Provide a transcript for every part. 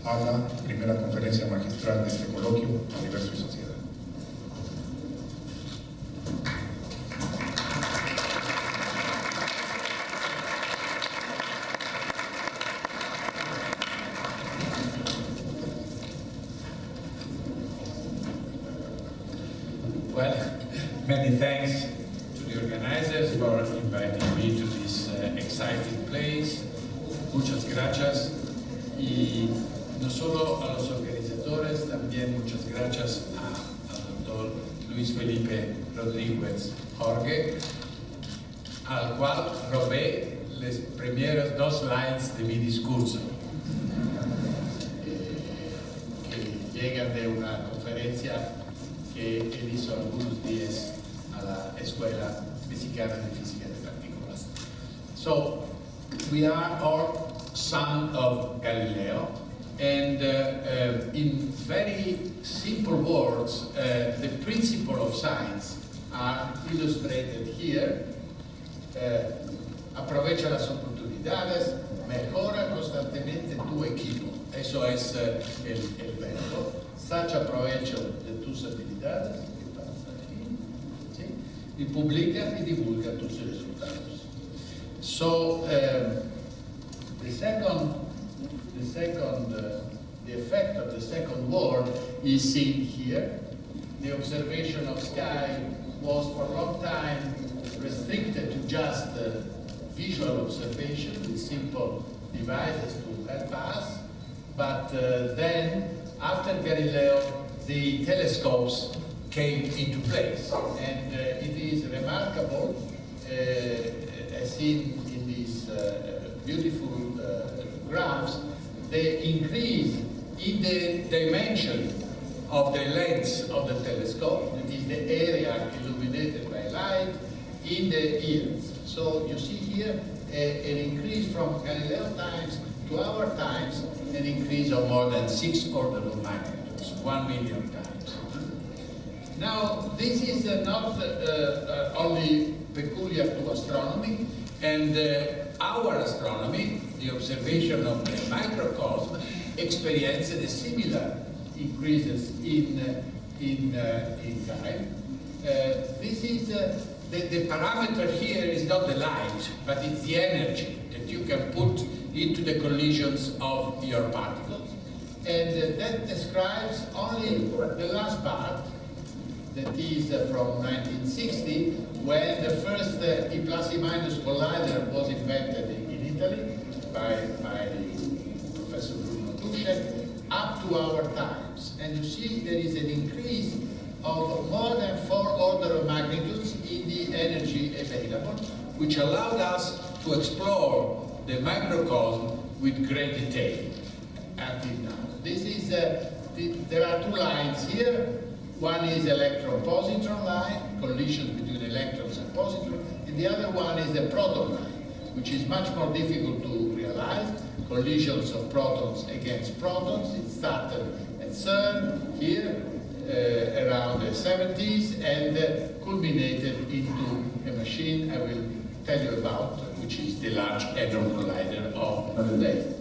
a la primera conferencia magistral de este coloquio, Universo y Sociedad. Well, many thanks to the organizers for inviting me to this exciting place. Muchas gracias. Y no solo a los organizadores, también muchas gracias al doctor Luis Felipe Rodríguez Jorge, al cual robé las primeras 2 slides de mi discurso, que llegan de una conferencia que él hizo algunos días a la Escuela Mexicana de Física de Partículas. So, we are all son of Galileo, and in very simple words, the principle of science are illustrated here. Aprovecha las oportunidades, mejora constantemente tu equipo. Eso es el verbo. Saca provecho de tus habilidades, ¿qué pasa aquí? ¿Sí? Y publica y divulga tus resultados. So, the effect of the second world is seen here. The observation of sky was for a long time restricted to just visual observation with simple devices to help us. But then, after Galileo, the telescopes came into place. And it is remarkable, as seen in these beautiful graphs, the increase in the dimension of the lens of the telescope, that is the area illuminated by light, in the years. So you see here an increase from Galileo times to our times, an increase of more than 6 orders of magnitude, 1 million times. Now, this is not only peculiar to astronomy, and our astronomy, the observation of the microcosm, experienced a similar increases in time. This is the parameter here is not the light, but it's the energy that you can put into the collisions of your particles, and that describes only the last part. That is from 1960, when the first E plus E minus collider was invented in Italy by Professor Bruno Tusche, up to our times. And you see there is an increase of more than 4 orders of magnitudes in the energy available, which allowed us to explore the microcosm with great detail until now. This is, there are 2 lines here. One is electron-positron line, collisions between electrons and positrons, and the other one is the proton line, which is much more difficult to realize, collisions of protons against protons. It started at CERN here around the 70s and culminated into a machine I will tell you about, which is the Large Hadron Collider of today.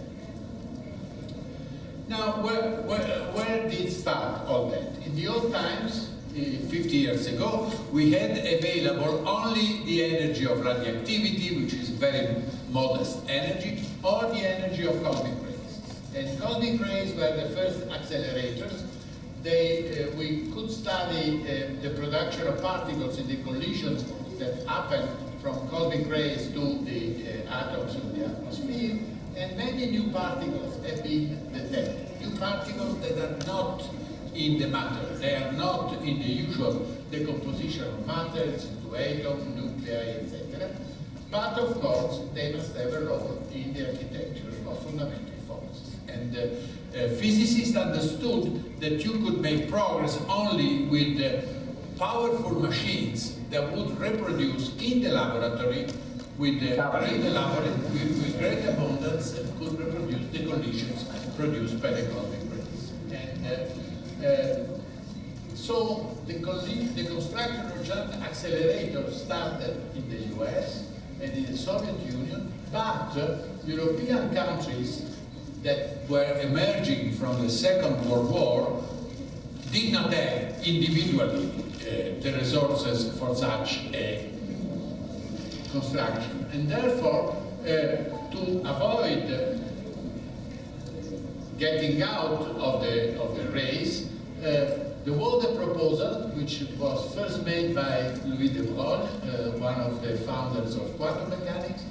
Now, where did start all that? In the old times, 50 years ago, we had available only the energy of radioactivity, which is very modest energy, or the energy of cosmic rays. And cosmic rays were the first accelerators. We could study the production of particles in the collisions that happen from cosmic rays to the atoms in the atmosphere, and many new particles have been detected. New particles that are not in the matter, they are not in the usual decomposition of matter into atoms, nuclei, etc. But of course, they must have a role in the architecture of fundamental forces. And physicists understood that you could make progress only with powerful machines that would reproduce in the laboratory with great abundance and could reproduce the collisions produced by the cosmic rays. And so the construction of giant accelerators started in the US and in the Soviet Union, but European countries that were emerging from the Second World War did not have individually the resources for such a construction. And therefore, to avoid getting out of the race, there was a proposal which was first made by Louis de Broglie, one of the founders of quantum mechanics,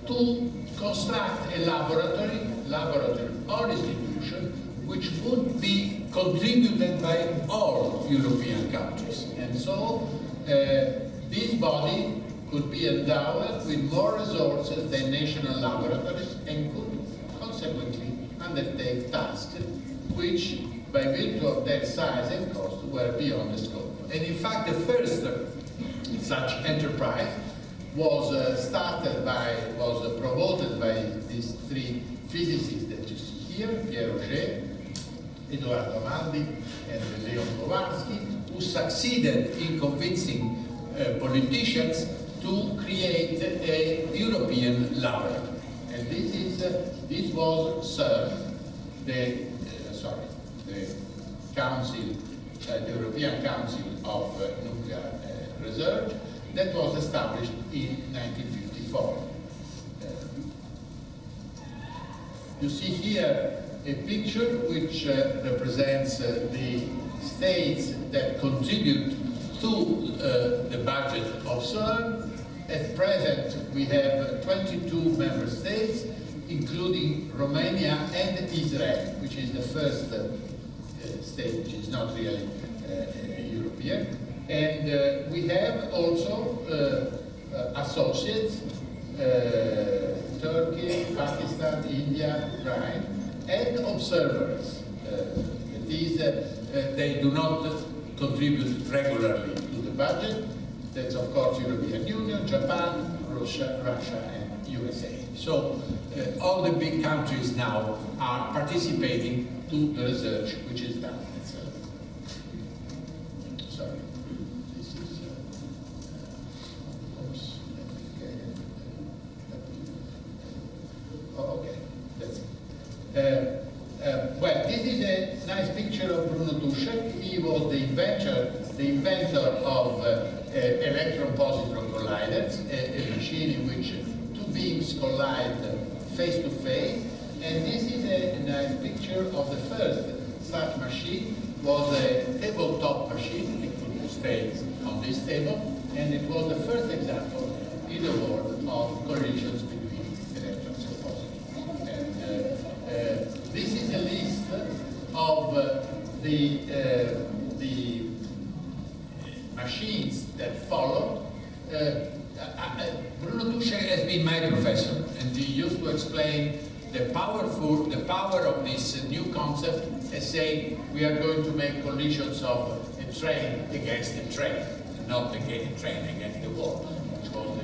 to construct a laboratory or institution which would be contributed by all European countries. And so this body could be endowed with more resources than national laboratories and could consequently undertake tasks which, by virtue of their size and cost, were beyond the scope. And in fact, the first such enterprise was promoted by these three physicists that you see here, Pierre Auger, Edoardo Amaldi, and Leon Kowarski, who succeeded in convincing politicians to create a European laboratory. And this was CERN, the Council, the European Council of Nuclear Research, that was established in 1954. You see here a picture which represents the states that contribute to the budget of CERN. At present, we have 22 member states, including Romania and Israel, which is the first state which is not really European. And we have also associates, Turkey, Pakistan, India, right, and observers. That is, they do not contribute regularly to the budget. That's, of course, European Union, Japan, Russia, and USA. So all the big countries now are participating to the research which is done. Sorry, this is, oops, okay, that's it. Well, this is a nice picture of Bruno Duszek. He was the inventor of electron-positron colliders, a machine in which two beams collide face-to-face. And this is a nice picture of the first such machine. It was a tabletop machine. It could stay on this table. And it was the first example in the world of collisions between electrons and positons. And this is a list of the machines that followed. Bruno Duszek has been my professor, and he used to explain the power of this new concept as saying we are going to make collisions of a train against a train, not a train against the wall, which was the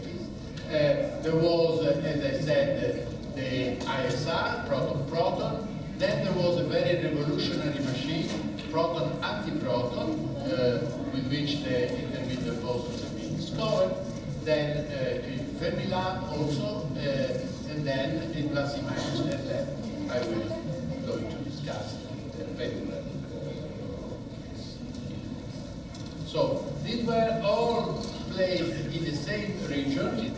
case. There was, as I said, the ISR, proton-proton. Then there was a very revolutionary machine, proton-antiproton, with which the intermediate bosons have been discovered. Then Fermilab also, and then in plus and minus, and then I will going to discuss very well. So these were all placed in the same region,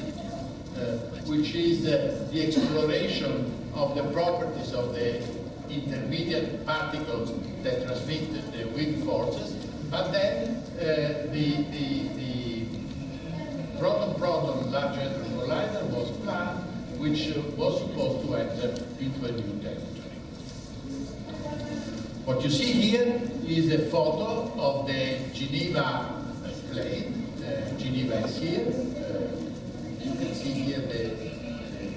which is the exploration of the properties of the intermediate particles that transmit the weak forces, but then the proton-proton large hadron collider was planned, which was supposed to enter into a new territory. What you see here is a photo of the Geneva plane. Geneva is here. You can see here the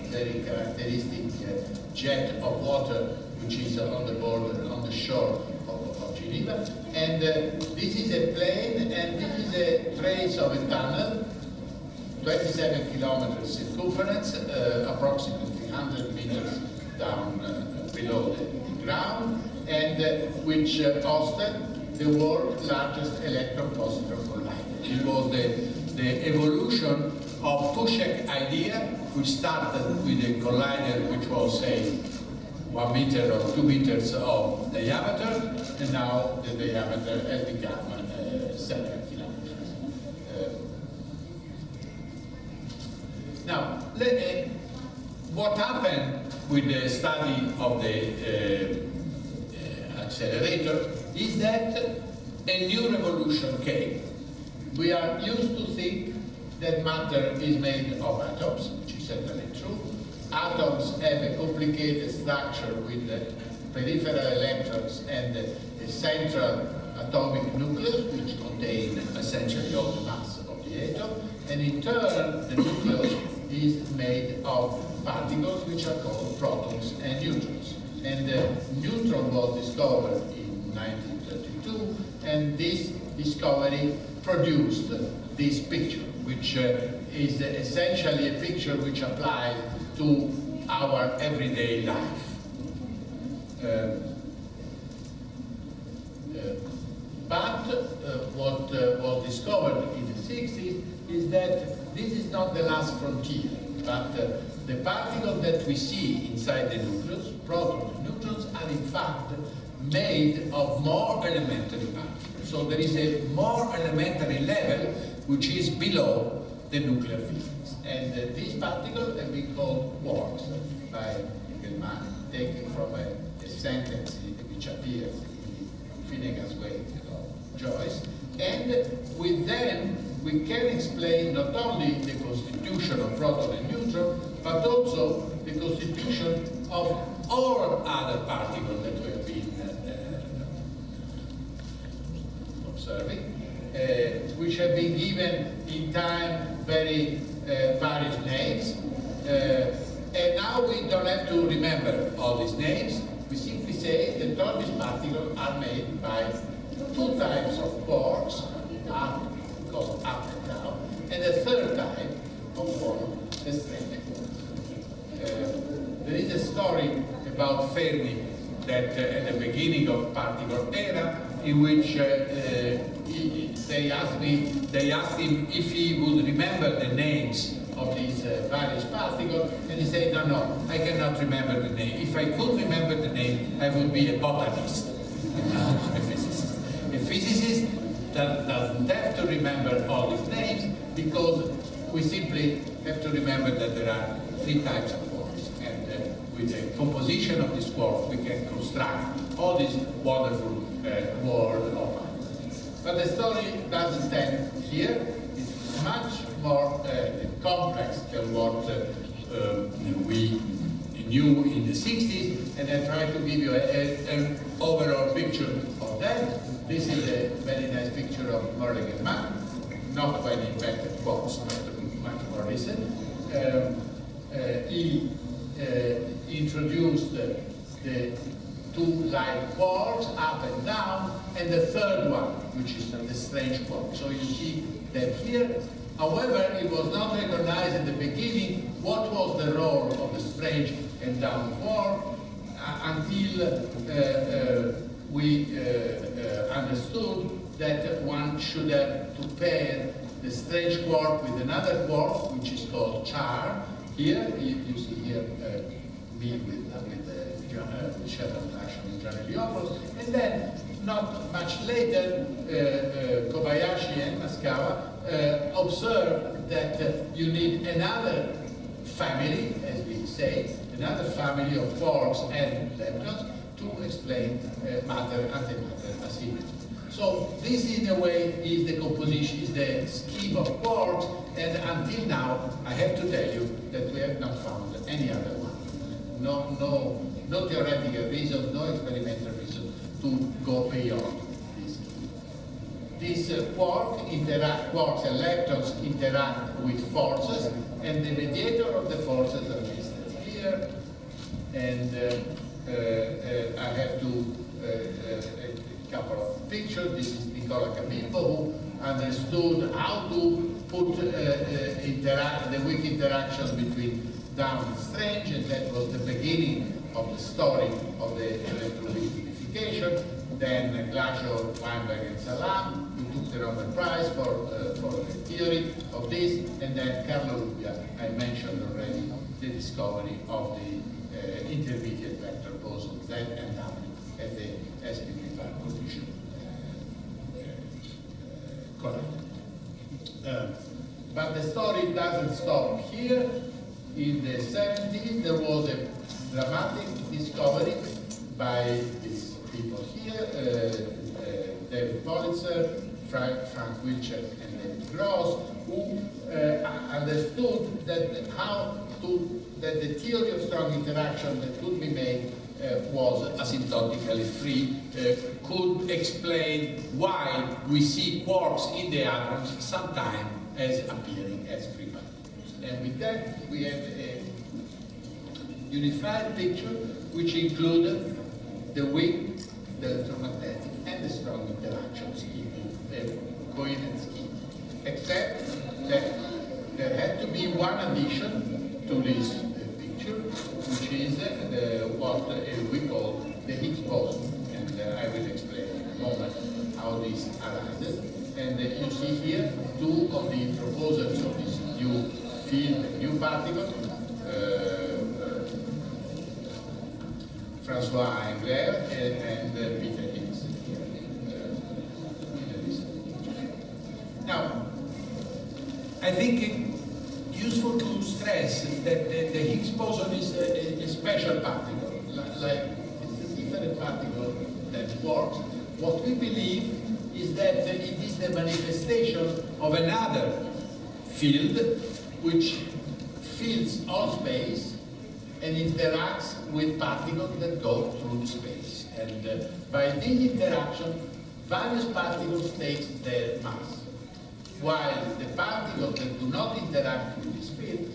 very characteristic jet of water which is on the border, on the shore of Geneva. And this is a plane, and this is a trace of a tunnel, 27 kilometers circumference, approximately 100 meters down below the ground, and which hosted the world's largest electron-positron collider. It was the evolution of Tuschek idea, which started with a collider which was, say, 1 meter or 2 meters of diameter, and now the diameter has become 7 kilometers. Now, what happened with the study of the accelerator is that a new revolution came. We are used to think that matter is made of atoms, which is certainly true. Atoms have a complicated structure with peripheral electrons and a central atomic nucleus, which contain essentially all the mass of the atom. And in turn, the nucleus is made of particles which are called protons and neutrons. And the neutron was discovered in 1932, and this discovery produced this picture, which is essentially a picture which applies to our everyday life. But what was discovered in the 60s is that this is not the last frontier, but the particles that we see inside the nucleus, protons and neutrons, are in fact made of more elementary particles. So there is a more elementary level which is below the nuclear physics. And these particles have been called quarks by Gell-Mann, taken from a sentence which appears in Finnegan's Wake of Joyce. And with them, we can explain not only the constitution of proton and neutron, but also the constitution of all other particles that we have been observing, which have been given in time very various names. And now we don't have to remember all these names. We simply say that all these particles are made by two types of quarks, called up and down, and a third type of quark, the strange quark. There is a story about Fermi that at the beginning of particle era, in which they asked him if he would remember the names of these various particles, and he said, no, I cannot remember the name. If I could remember the name, I would be a botanist, a physicist. A physicist that doesn't have to remember all these names, because we simply have to remember that there are 3 types of quarks, and with the composition of this quark, we can construct all this wonderful world of particles. But the story doesn't end here. It's much more complex than what we knew in the 60s, and I try to give you an overall picture of that. This is a very nice picture of Gell-Mann, not when he invented quarks, but much more recent. He introduced the 2 light quarks, up and down, and the third one, which is the strange quark. So you see that here. However, it was not recognized at the beginning what was the role of the strange and down quark until we understood that one should have to pair the strange quark with another quark, which is called char. Here, you see here me with the shadow action with John Heliopoulos. And then, not much later, Kobayashi and Maskawa observed that you need another family, as we say, another family of quarks and leptons to explain matter-antimatter asymmetry. So this, in a way, is the composition, is the scheme of quarks, and until now, I have to tell you that we have not found any other one. No theoretical reason, no experimental reason to go beyond this. These quarks and leptons interact with forces, and the mediator of the forces are listed here. And I have a couple of pictures. This is Nicola Camillo, who understood how to put the weak interaction between down and strange, and that was the beginning of the story of the electroweak unification. Then Glashow, Weinberg, and Salam, who took the Nobel Prize for the theory of this, and then Carlo Rubbia, I mentioned already, the discovery of the intermediate vector boson Z and W at the SPP position collider. But the story doesn't stop here. In the 70s, there was a dramatic discovery by these people here, David Politzer, Frank Wilczek, and David Gross, who understood that that the theory of strong interaction that could be made was asymptotically free, could explain why we see quarks in the atoms sometimes as appearing as free particles. And with that, we have a unified picture which included the weak, the electromagnetic, and the strong interaction scheme, coherent scheme. Except that there had to be one addition to this picture, which is what we call the Higgs boson. And I will explain in a moment how this arises. And you see here two of the proposals of this new field, new particle, François Engler and Peter Higgs. Now, I think it's useful to stress that the Higgs boson is a special particle, like it's a different particle than quarks. What we believe is that it is the manifestation of another field which fills all space and interacts with particles that go through space. And by this interaction, various particles take their mass, while the particles that do not interact with this field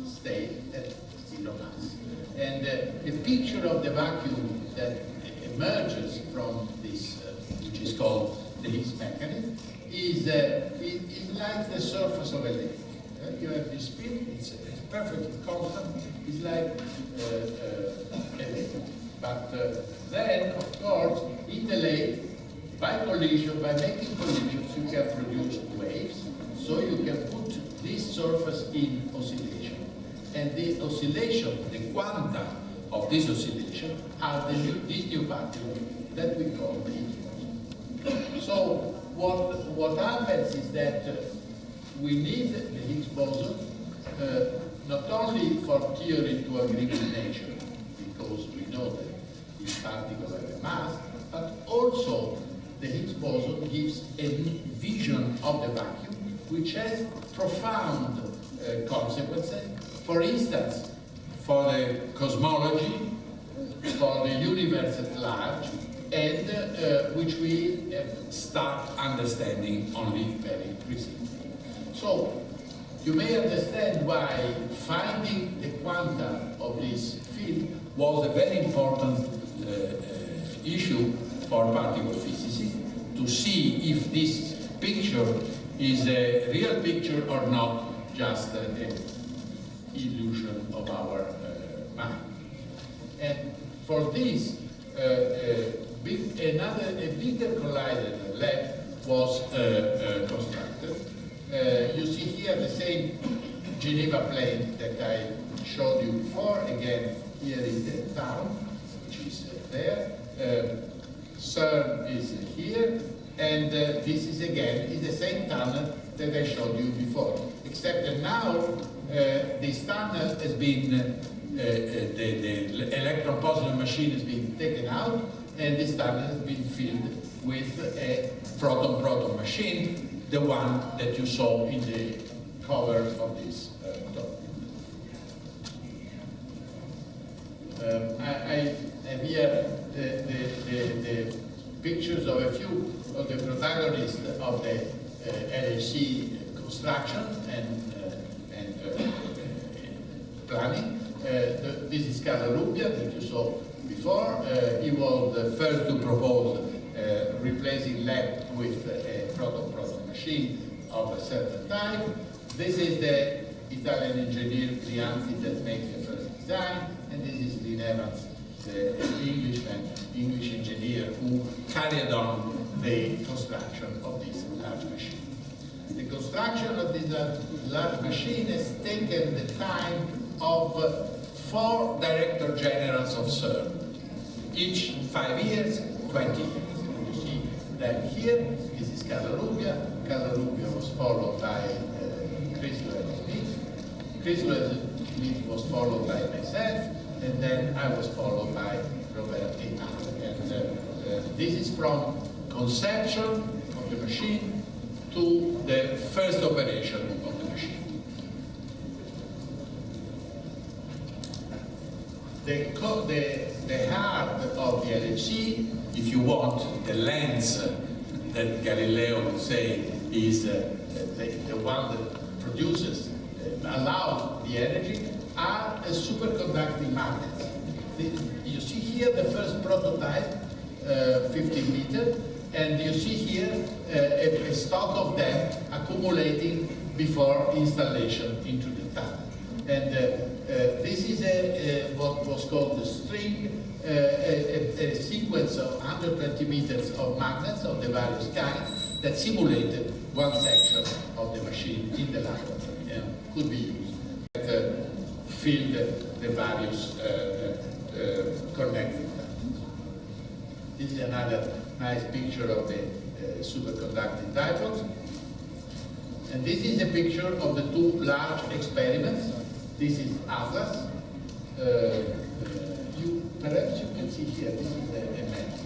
stay at zero mass. And the picture of the vacuum that emerges from this, which is called the Higgs mechanism, is like the surface of a lake. You have this field, it's perfectly constant, it's like a lake. But then, of course, in the lake, by collision, by making collisions, you can produce waves, so you can put this surface in oscillation. And the oscillation, the quanta of this oscillation, are these new particles that we call the Higgs boson. So what happens is that we need the Higgs boson not only for theory to agree with nature, because we know that these particles have a mass, but also the Higgs boson gives a vision of the vacuum which has profound consequences. For instance, for the cosmology, for the universe at large, and which we start understanding only very recently. So, you may understand why finding the quanta of this field was a very important issue for particle physicists, to see if this picture is a real picture or not just an illusion of our mind. And for this, a bigger collider lab was constructed. You see here the same Geneva plane that I showed you before. Again, here is the town, which is there. CERN is here, and this is again the same tunnel that I showed you before, except that now this tunnel has been, the electron positron machine has been taken out, and this tunnel has been filled with a proton-proton machine, the one that you saw in the cover of this document. I have here the pictures of a few of the protagonists of the LHC construction and planning. This is Carlo Rubbia that you saw before. He was the first to propose replacing lab with a proton-proton machine of a certain type. This is the Italian engineer Brianzi that makes the first design, and this is Lynn Evans, the English engineer who carried on the construction of this large machine. The construction of this large machine has taken the time of 4 director generals of CERN, each 5 years, 20 years. You see that here, this is Carlo Rubbia. Carlo Rubbia was followed by Chrysler and Smith. Chrysler and Smith was followed by myself, and then I was followed by Roberta. And this is from conception of the machine to the first operation of the machine. The heart of the LHC, if you want, the lens that Galileo would say is the one that produces, allows the energy, are a superconducting magnets. You see here the first prototype, 15 meters, and you see here a stock of them accumulating before installation into the tunnel. And this is what was called the string, a sequence of 120 meters of magnets of the various kinds that simulated one section of the machine in the laboratory and could be used to fill the various connecting tunnels. This is another nice picture of the superconducting dipoles. And this is a picture of the 2 large experiments. This is Atlas. Perhaps you can see here, this is a map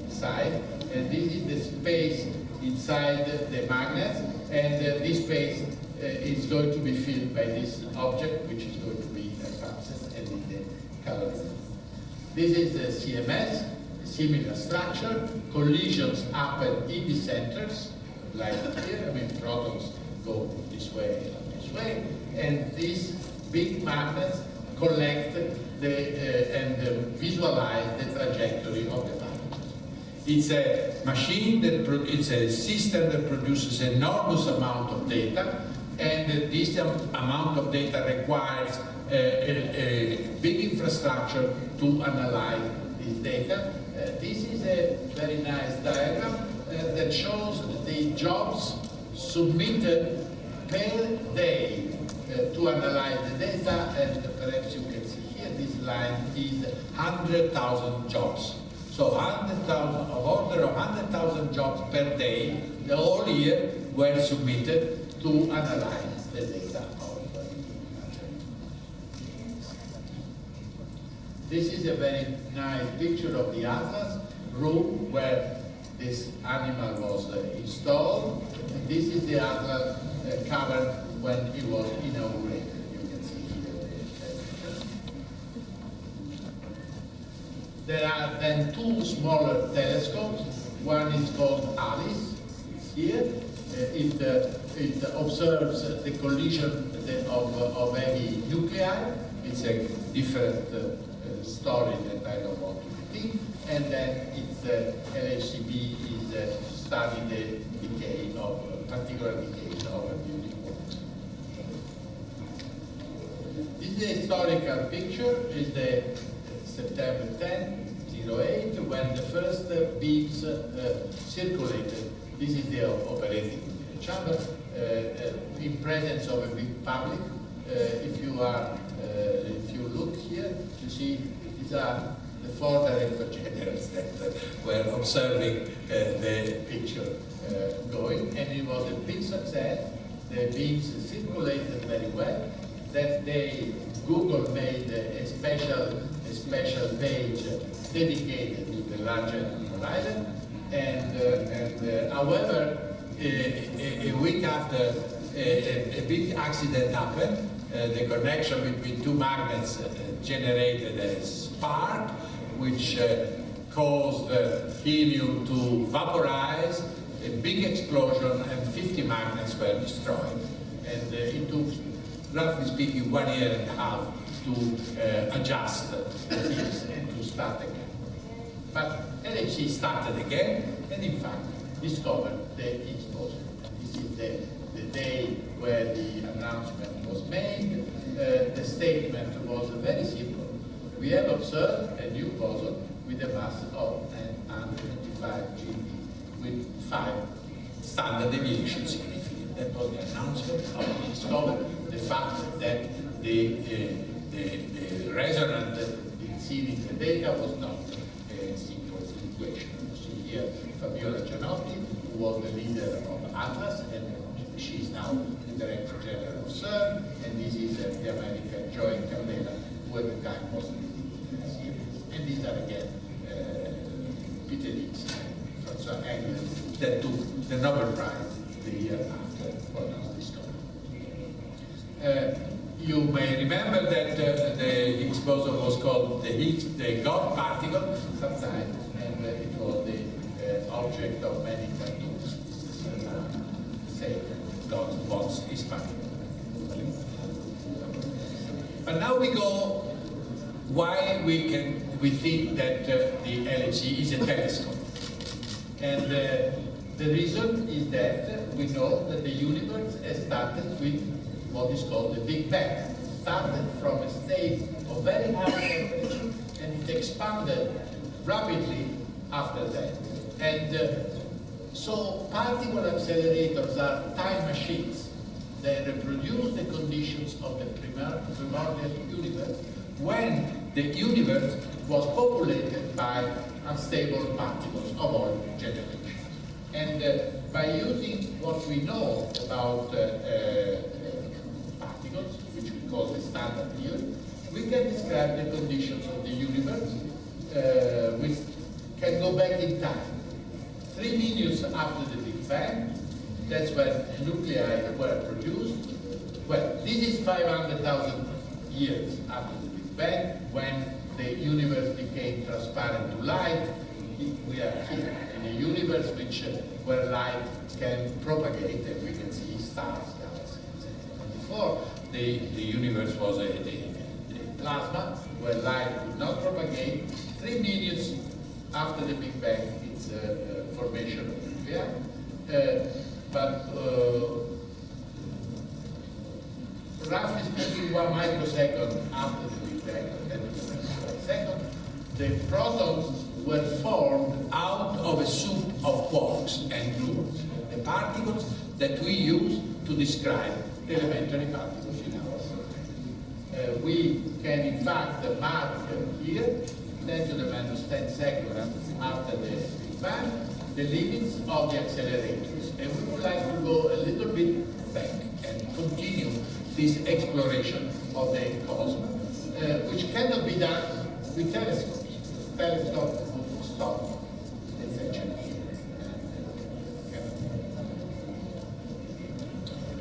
inside. And this is the space inside the magnets. And this space is going to be filled by this object, which is going to be advanced and in the coloring. This is the CMS, a similar structure. Collisions happen in the centers, like here. I mean, protons go this way and this way. And these big magnets collect and visualize the trajectory of the particles. It's a machine it's a system that produces enormous amount of data, and this amount of data requires a big infrastructure to analyze this data. This is a very nice diagram that shows the jobs submitted per day to analyze the data, and perhaps you can see here this line is 100,000 jobs. So 100,000, of order of 100,000 jobs per day, the whole year were submitted to analyze the data of the This is a very nice picture of the Atlas room where this animal was installed. And this is the Atlas cover when it was inaugurated. You can see here the picture. There are then 2 smaller telescopes. One is called Alice. It's here. It observes the collision of heavy nuclei. It's a different story that I don't want to repeat. And then it's LHCb is studying the decay of particular decay of a building. This is a historical picture. It's the September 10, 08, when the first beams circulated. This is the operating chamber in presence of a big public. If you look here, you see these are the 4 director generals that were observing the picture going, and it was a big success. The beams circulated very well. That day, Google made a special page dedicated to the Large Hadron Collider, and however, a week after a big accident happened, the connection between 2 magnets generated a spark, which caused helium to vaporize, a big explosion, and 50 magnets were destroyed. And it took, roughly speaking, 1.5 years to adjust the fields and to start again. But LHC started again, and in fact discovered the Higgs boson. This is the day where the announcement was made, the statement was very simple. We have observed a new boson with a mass of 125 GeV with 5 standard deviation significant. That was the announcement of the discovery. The fact that the resonant seen in the data was not a sequence equation. You see here Fabiola Gianotti, who was the leader of Atlas, and she is now the Director General of CERN, and this is the American Joy Candela, who at the time was leading the series. And these are again Peter Higgs and François Engel that took the Nobel Prize the year after for this discovery. You may remember that the Higgs boson was called the God particle sometimes, and it was the object of many cartoons. Say God wants his particle. But now we go why we think that the LHC is a telescope. And the reason is that we know that the universe has started with what is called the Big Bang. It started from a state of very high temperature and it expanded rapidly after that. And so particle accelerators are time machines. They reproduce the conditions of the primordial universe when the universe was populated by unstable particles of all generations. And by using what we know about particles, which we call the standard theory, we can describe the conditions of the universe, which can go back in time. 3 minutes after the Big Bang, that's when nuclei were produced. Well, this is 500,000 years after the Big Bang, when the universe became transparent to light. We are here in a universe where light can propagate, and we can see stars, galaxies. And before, the universe was a plasma where light could not propagate. 3 minutes after the Big Bang, it's formation of nuclei. But roughly speaking, 1 microsecond after the Big Bang, the protons were formed out of a soup of quarks and gluons, the particles that we use to describe elementary particles in our world. We can in fact mark here, 10 to the minus 10 seconds after the Big Bang, the limits of the accelerators. And we would like to go a little bit back and continue this exploration of the cosmos, which cannot be done with telescopes. Telescopes would stop essentially.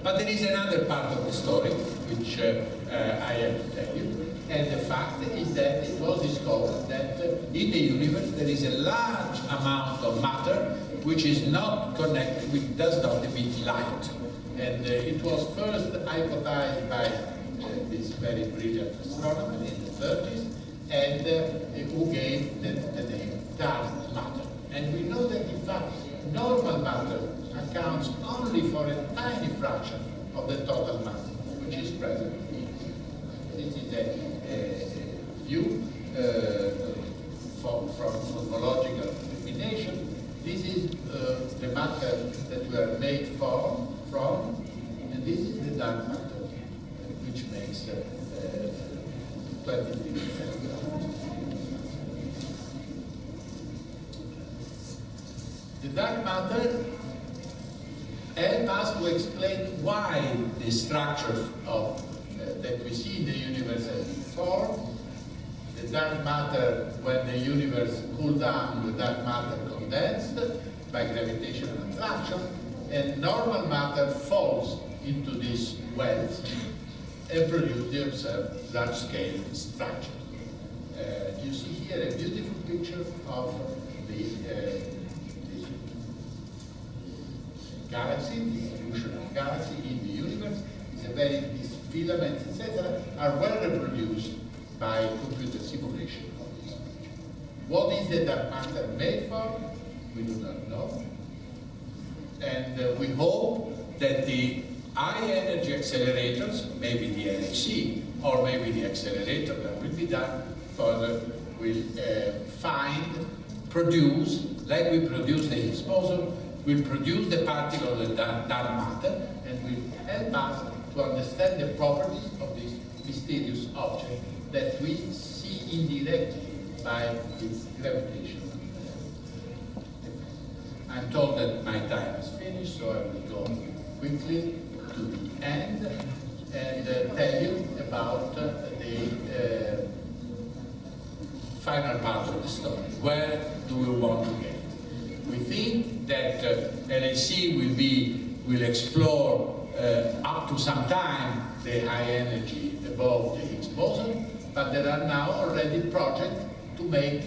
But there is another part of the story which I have to tell you, and the fact is that it was discovered that in the universe there is a large amount of matter which is not connected, which does not emit light. And it was first hypothesized by this very brilliant astronomer in the 30s, and who gave the name dark matter. And we know that in fact normal matter accounts only for a tiny fraction of the total mass which is present in it. This is a view from cosmological definition. This is the matter that we are made from, and this is the dark matter, which makes 23%. The dark matter helps us to explain why the structures of that we see in the universe have been formed. The dark matter, when the universe cooled down, the dark matter condensed by gravitational attraction, and normal matter falls into these wells and produces the observed large-scale structure. You see here a beautiful picture of the galaxy, the distribution of galaxy in the universe. These filaments, etc., are well reproduced by computer simulation of this picture. What is the dark matter made for? We do not know. And we hope that the high energy accelerators, maybe the LHC, or maybe the accelerator that will be done further will produce, like we produce the Higgs boson, will produce the particle of the dark matter, and will help us to understand the properties of this mysterious object that we see indirectly by its gravitational effect. I'm told that my time is finished, so I will go quickly to the end and tell you about the final part of the story. Where do we want to get? We think that LHC will explore up to some time the high energy above the Higgs boson, but there are now already projects to make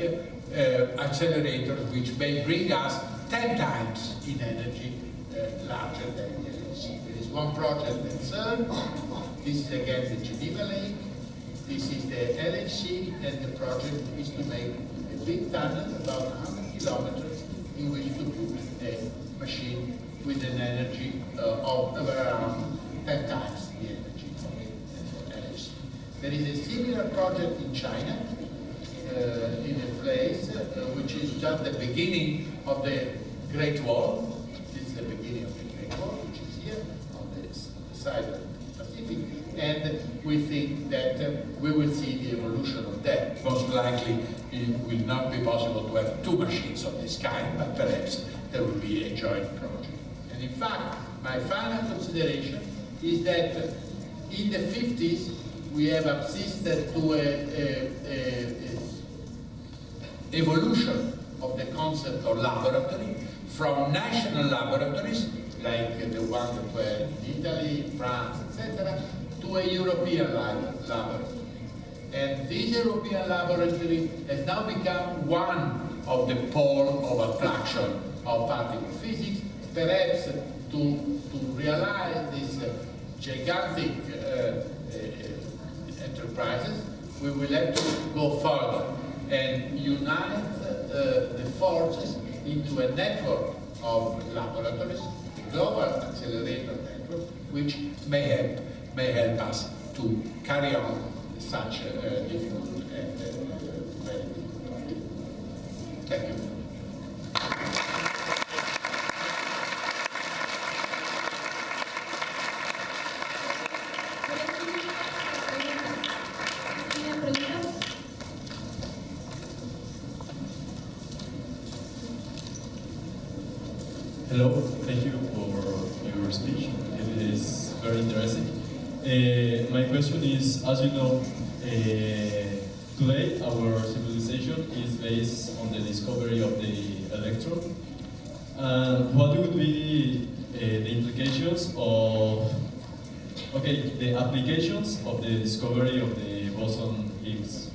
accelerators which may bring us 10 times in energy larger than the LHC. There is one project at CERN. This is again the Geneva Lake. This is the LHC, and the project is to make a big tunnel about 100 kilometers in which to put a machine with an energy of around 10 times the energy of LHC. There is a similar project in China, in a place which is just the beginning of the Great Wall. This is the beginning of the Great Wall, which is here on the side of the Pacific, and we think that we will see the evolution of that. Most likely it will not be possible to have two machines of this kind, but perhaps there will be a joint project. And in fact, my final consideration is that in the 50s we have assisted to a evolution of the concept of laboratory from national laboratories, like the ones that were in Italy, France, etc., to a European laboratory. And this European laboratory has now become one of the poles of attraction of particle physics. Perhaps to realize these gigantic enterprises, we will have to go further and unite the forces into a network of laboratories, a global accelerator network, which may help us to carry on such a difficult and very difficult project. Thank you. Hello, thank you for your speech. It is very interesting. My question is, as you know, today our civilization is based on the discovery of the electron. What would be the implications of, the applications of the discovery of the boson Higgs?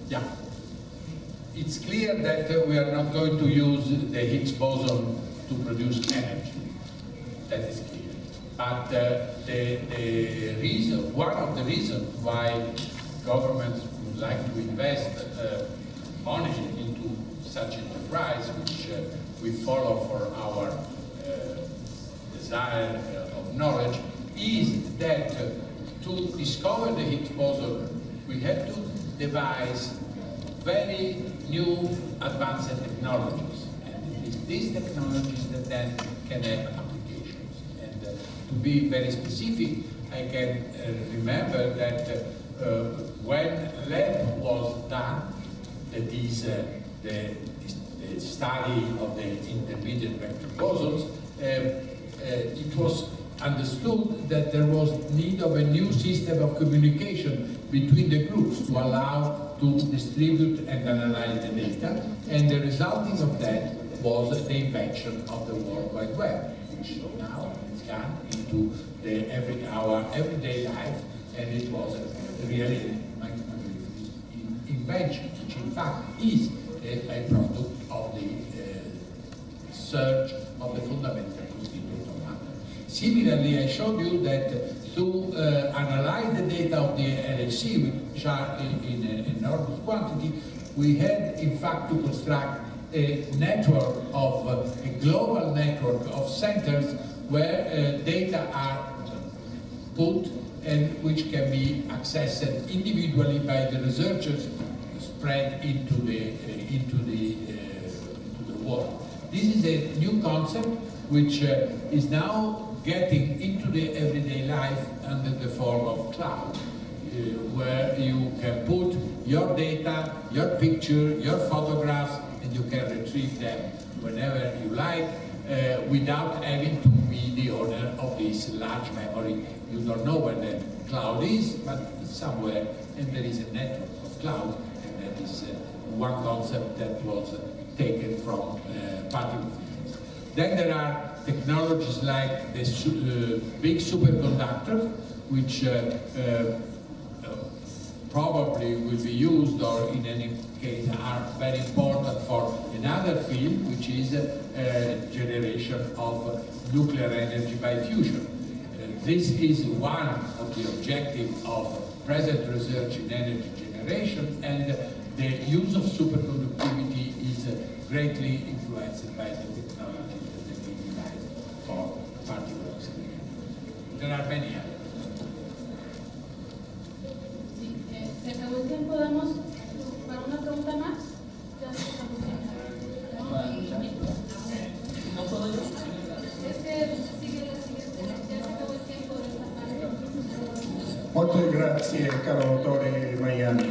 Yeah. It's clear that we are not going to use the Higgs boson to produce energy. That is clear. But the reason, one of the reasons why governments would like to invest money into such enterprise, which we follow for our desire of knowledge, is that to discover the Higgs boson, we have to devise very new advanced technologies. And it is these technologies that then can have applications. And to be very specific, I can remember that when LEP was done, that is the study of the intermediate vector bosons, it was understood that there was need of a new system of communication between the groups to allow to distribute and analyze the data, and the resulting of that was the invention of the World Wide Web, which now is gone into our everyday life, and it was really an invention, which in fact is a product of the search of the fundamental constituent of matter. Similarly, I showed you that to analyze the data of the LHC, which are in enormous quantity, we had in fact to construct a network of a global network of centers where data are put and which can be accessed individually by the researchers spread into the world. This is a new concept which is now getting into the everyday life under the form of cloud, where you can put your data, your picture, your photographs, and you can retrieve them whenever you like, without having to be the owner of this large memory. You don't know where the cloud is, but it's somewhere, and there is a network of cloud, and that is one concept that was taken from particle physics. Then there are technologies like the big superconductors, which probably will be used, or in any case are very important for another field, which is generation of nuclear energy by fusion. This is one of the objectives of present research in energy generation, and the use of superconductivity is greatly influenced by the technology that we devise for particle acceleration. There are many others. Se acabó el tiempo, damos para una pregunta más. Ya estamos ¿No puedo yo? Es que sigue la siguiente, ya se acabó el tiempo de esta parte. Molte grazie, caro autore Maiani.